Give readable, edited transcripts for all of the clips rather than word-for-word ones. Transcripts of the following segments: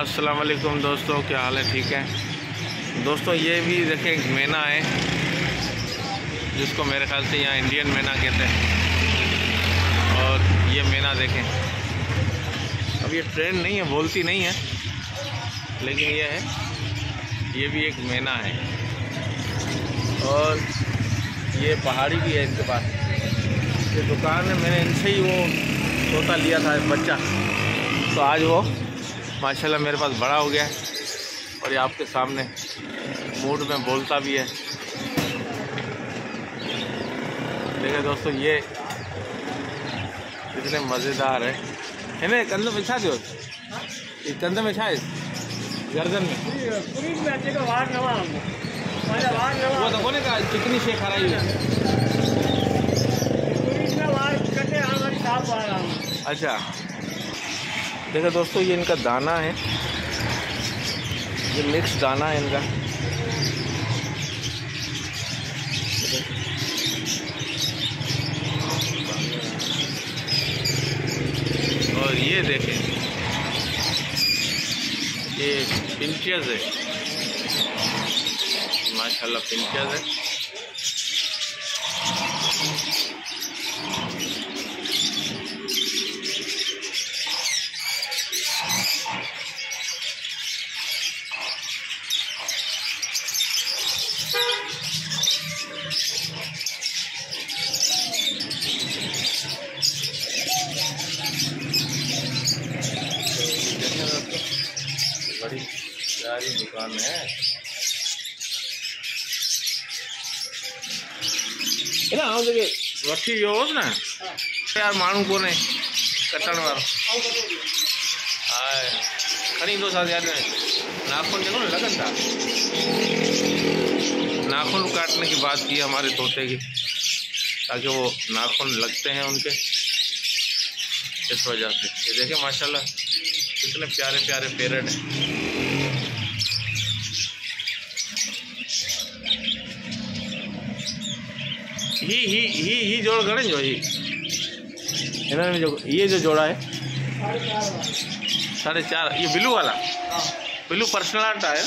अस्सलाम वालेकुम दोस्तों, क्या हाल है? ठीक है दोस्तों। ये भी देखें एक मैना है जिसको मेरे ख्याल से यहाँ इंडियन मैना कहते हैं। और ये मैना देखें, अब ये ट्रेंड नहीं है, बोलती नहीं है, लेकिन ये है, ये भी एक मैना है। और ये पहाड़ी भी है इनके पास। ये दुकान है, मैंने इनसे ही वो तोता लिया था बच्चा, तो आज वो माशाल्लाह मेरे पास बड़ा हो गया है और ये आपके सामने मूड में बोलता भी है। देखिए दोस्तों, ये कितने मज़ेदार है। इन्हें कंधे में छा दो, ये कंधे में छाए गर्दन में वो तो बोले का कितनी शेख हराई है। अच्छा, देखो दोस्तों, ये इनका दाना है, ये मिक्स दाना है इनका। और ये देखें, ये पिंचेस है, माशाल्लाह पिंचेस है। बड़ी प्यारी दुकान है ना। हाँ देखिए, वठी जो हो ना यार, माण्हू को ने कटण वारो हाय खणी दो साथ याद में नाखून देखो ना लगन था। नाखून काटने की बात की हमारे तोते की, ताकि वो नाखून लगते हैं उनके, इस वजह से। ये देखें माशाल्लाह कितने प्यारे प्यारे पैरट हैं। ही जोड़ गणे जो ही इन्होंने जो ये जो जोड़ा है 4.5। ये ब्लू वाला, ब्लू पर्सनल आर्ट है।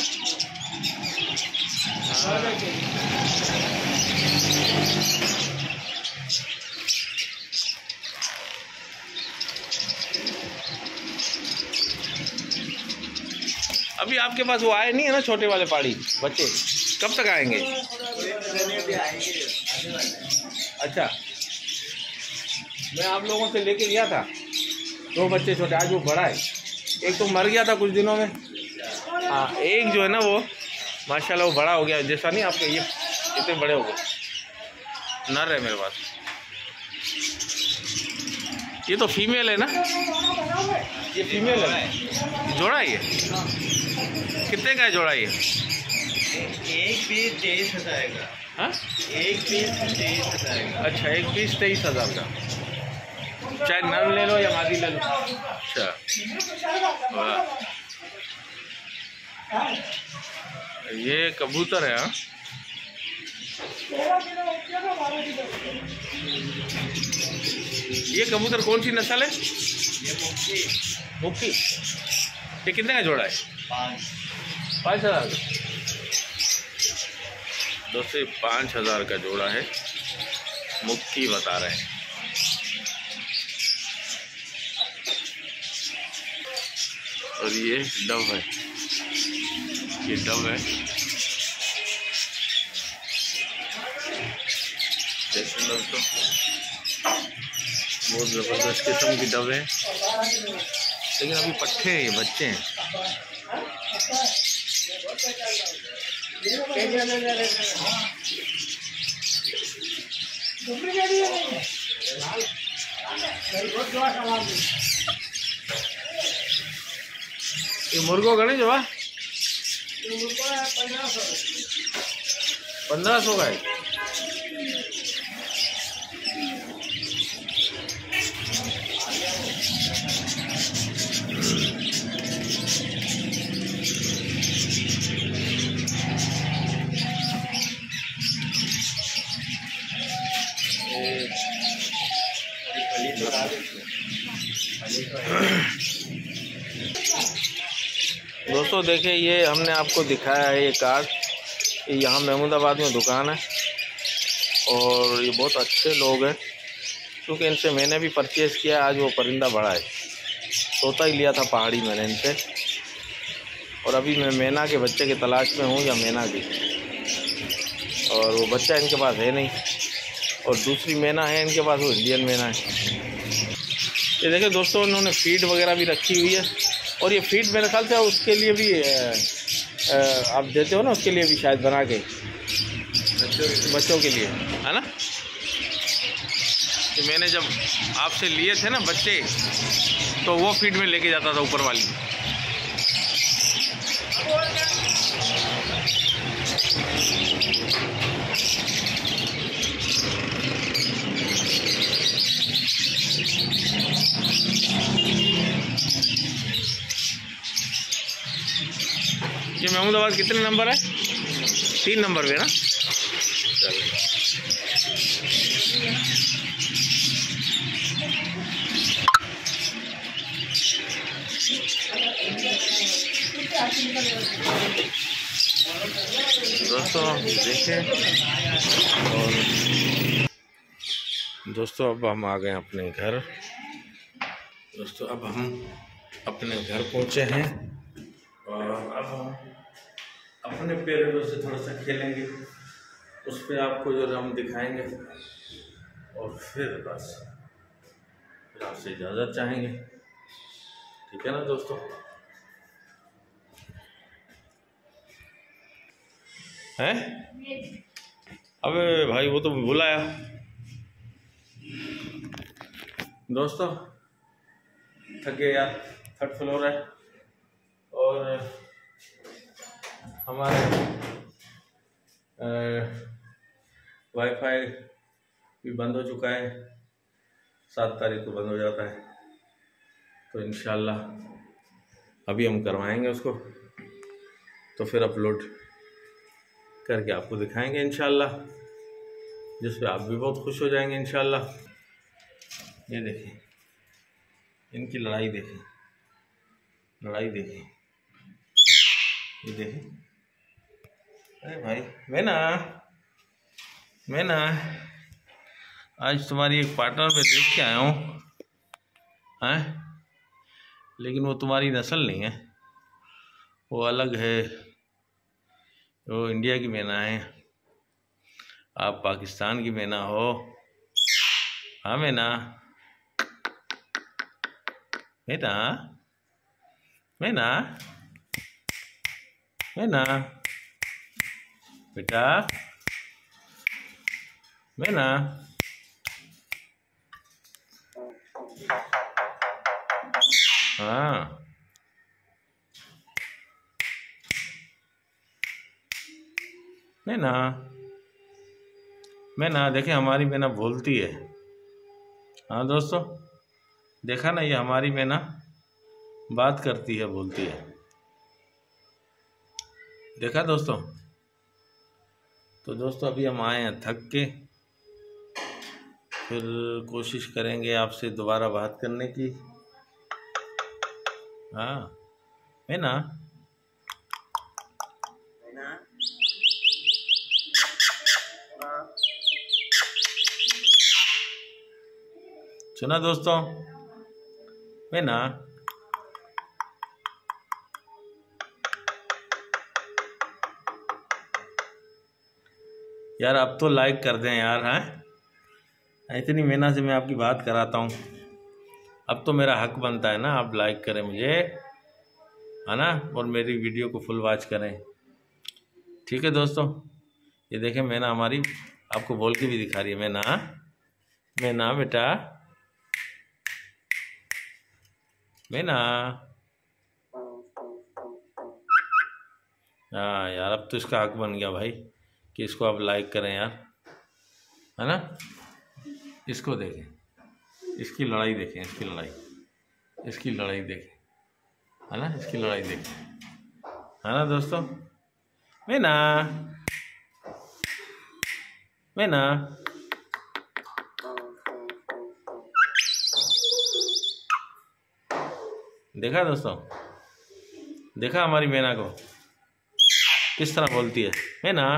अभी आपके पास वो आए नहीं है ना छोटे वाले पहाड़ी बच्चे, कब तक आएंगे? अच्छा, मैं आप लोगों से लेके गया था 2 बच्चे छोटे, आज वो बड़ा है। एक तो मर गया था कुछ दिनों में, हाँ, एक जो है ना वो माशाल्लाह वो बड़ा हो गया। जैसा नहीं आपके ये इतने बड़े हो गए, नर है मेरे पास। ये तो फीमेल है ना, ये फीमेल है, जोड़ा ही है। कितने का है जोड़ा ये? एक पीस 23,000 का। हाँ, एक पीस 23,000 का। अच्छा, एक पीस 23,000 का। चाहे नर ले लो या मादी ले लो। अच्छा, वाह, ये कबूतर है। हाँ, ये कबूतर कौन सी नस्ल है? ये मुक्की। ये कितने का जोड़ा है? 5,000 का। दोस्तों 5,000 का जोड़ा है, मुक्की बता रहे हैं। और ये डव है, ये डव है, देखिए दोस्तों, बहुत ज़बरदस्त किस्म की डव है। लेकिन अभी पट्टे हैं, ये बच्चे हैं। ये मुर्गो गणे जो 1500 का है। दोस्तों देखिए, ये हमने आपको दिखाया है ये कार्ड, यहाँ महमूदाबाद में दुकान है और ये बहुत अच्छे लोग हैं, क्योंकि इनसे मैंने भी परचेज़ किया। आज वो परिंदा बड़ा है, तोता ही लिया था पहाड़ी मैंने इनसे, और अभी मैं मैना के बच्चे की तलाश में हूँ, या मैना की, और वो बच्चा इनके पास है नहीं, और दूसरी मैना है इनके पास, वो इंडियन मैना है। ये देखिए दोस्तों, इन्होंने फीड वगैरह भी रखी हुई है, और ये फीड मेरे ख्याल से उसके लिए भी आप देते हो ना, उसके लिए भी शायद बना के बच्चों के लिए, है ना। तो मैंने जब आपसे लिए थे ना बच्चे, तो वो फीड में लेके जाता था ऊपर वाली। ये महमूदाबाद कितने नंबर है? 3 नंबर पे ना। दोस्तों देखें, और दोस्तों अब हम आ गए अपने घर। दोस्तों अब हम अपने घर पहुंचे हैं, और अब हम अपने पेरेंट्स से थोड़ा सा खेलेंगे, उस पर आपको जो हम दिखाएंगे, और फिर बस फिर आपसे इजाज़त चाहेंगे। ठीक है ना दोस्तों? हैं? अबे भाई वो तो बुलाया। दोस्तों थक गए यार, 3rd फ्लोर है, और हमारे वाईफाई भी बंद हो चुका है, 7 तारीख को बंद हो जाता है, तो इंशाल्लाह अभी हम करवाएंगे उसको, तो फिर अपलोड करके आपको दिखाएंगे इंशाल्लाह, जिसपे आप भी बहुत खुश हो जाएंगे इंशाल्लाह। ये देखिए, इनकी लड़ाई देखिए, लड़ाई देखिए, ये देखिए। अरे भाई मैना आज तुम्हारी एक पार्टनर में देख के आया हूँ, हैं? लेकिन वो तुम्हारी नस्ल नहीं है, वो अलग है, वो इंडिया की मैना है, आप पाकिस्तान की मैना हो। हाँ मैना बेटा, मैना। हाँ मैना देखे, हमारी मैना बोलती है। हाँ दोस्तों देखा ना, ये हमारी मैना बात करती है, बोलती है। देखा दोस्तों? तो दोस्तों अभी हम आए हैं थक के, फिर कोशिश करेंगे आपसे दोबारा बात करने की। हाँ मैना, सुना दोस्तों? मैना यार, अब तो लाइक कर दें यार, हैं? इतनी मैना से मैं आपकी बात कराता हूँ, अब तो मेरा हक बनता है ना, आप लाइक करें मुझे, है ना, और मेरी वीडियो को फुल वॉच करें। ठीक है दोस्तों, ये देखें मैना हमारी आपको बोल के भी दिखा रही है। मैना बेटा, मैना। हाँ यार, अब तो इसका हक बन गया भाई कि इसको आप लाइक करें यार, है ना। इसको देखें, इसकी लड़ाई देखें, इसकी लड़ाई देखें, है ना, इसकी लड़ाई देखें, है ना दोस्तों। मैना देखा दोस्तों, देखा हमारी मैना को किस तरह बोलती है मैना।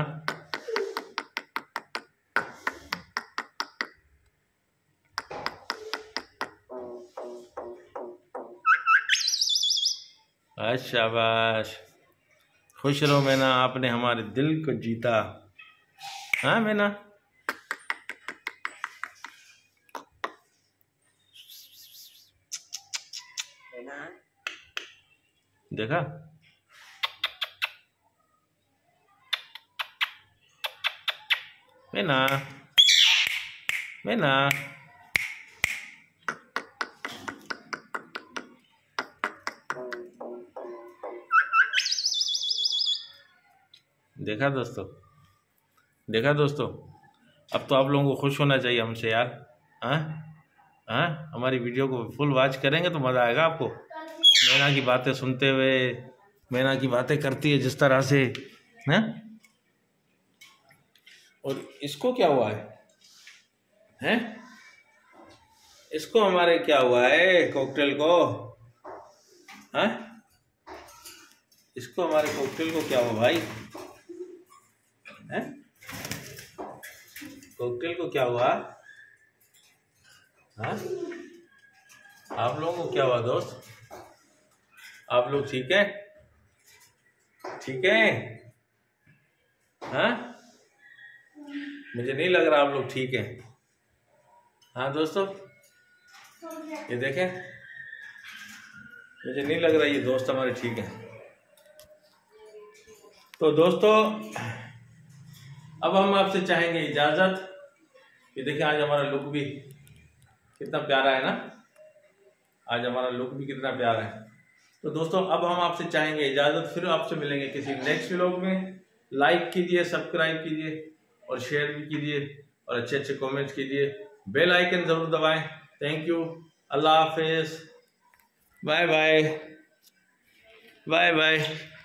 शाबाश, खुश रहो मैना, आपने हमारे दिल को जीता। हाँ मैना, देखा मैना, मैना देखा दोस्तों, देखा दोस्तों, अब तो आप लोगों को खुश होना चाहिए हमसे यार। हाँ हाँ, हमारी वीडियो को फुल वॉच करेंगे तो मज़ा आएगा आपको। मैना की बातें सुनते हुए, मैना की बातें करती है जिस तरह से, हैं। और इसको क्या हुआ है, हैं? इसको हमारे क्या हुआ है कॉकटेल को, हैं? इसको हमारे कॉकटेल को क्या हुआ भाई, हैं? कॉकटेल को क्या हुआ, हाँ? आप लोगों को क्या हुआ दोस्त, आप लोग ठीक है, ठीक है? हाँ, मुझे नहीं लग रहा आप लोग ठीक है। हाँ दोस्तों, ये देखें, मुझे नहीं लग रहा ये दोस्त हमारे ठीक है। तो दोस्तों, अब हम आपसे चाहेंगे इजाज़त। ये देखिए आज हमारा लुक भी कितना प्यारा है ना, आज हमारा लुक भी कितना प्यारा है। तो दोस्तों अब हम आपसे चाहेंगे इजाज़त, फिर आपसे मिलेंगे किसी नेक्स्ट व्लॉग में। लाइक कीजिए, सब्सक्राइब कीजिए और शेयर भी कीजिए और अच्छे अच्छे कमेंट्स कीजिए, बेल आइकन ज़रूर दबाएं। थैंक यू, अल्लाह हाफिज़, बाय बाय, बाय बाय।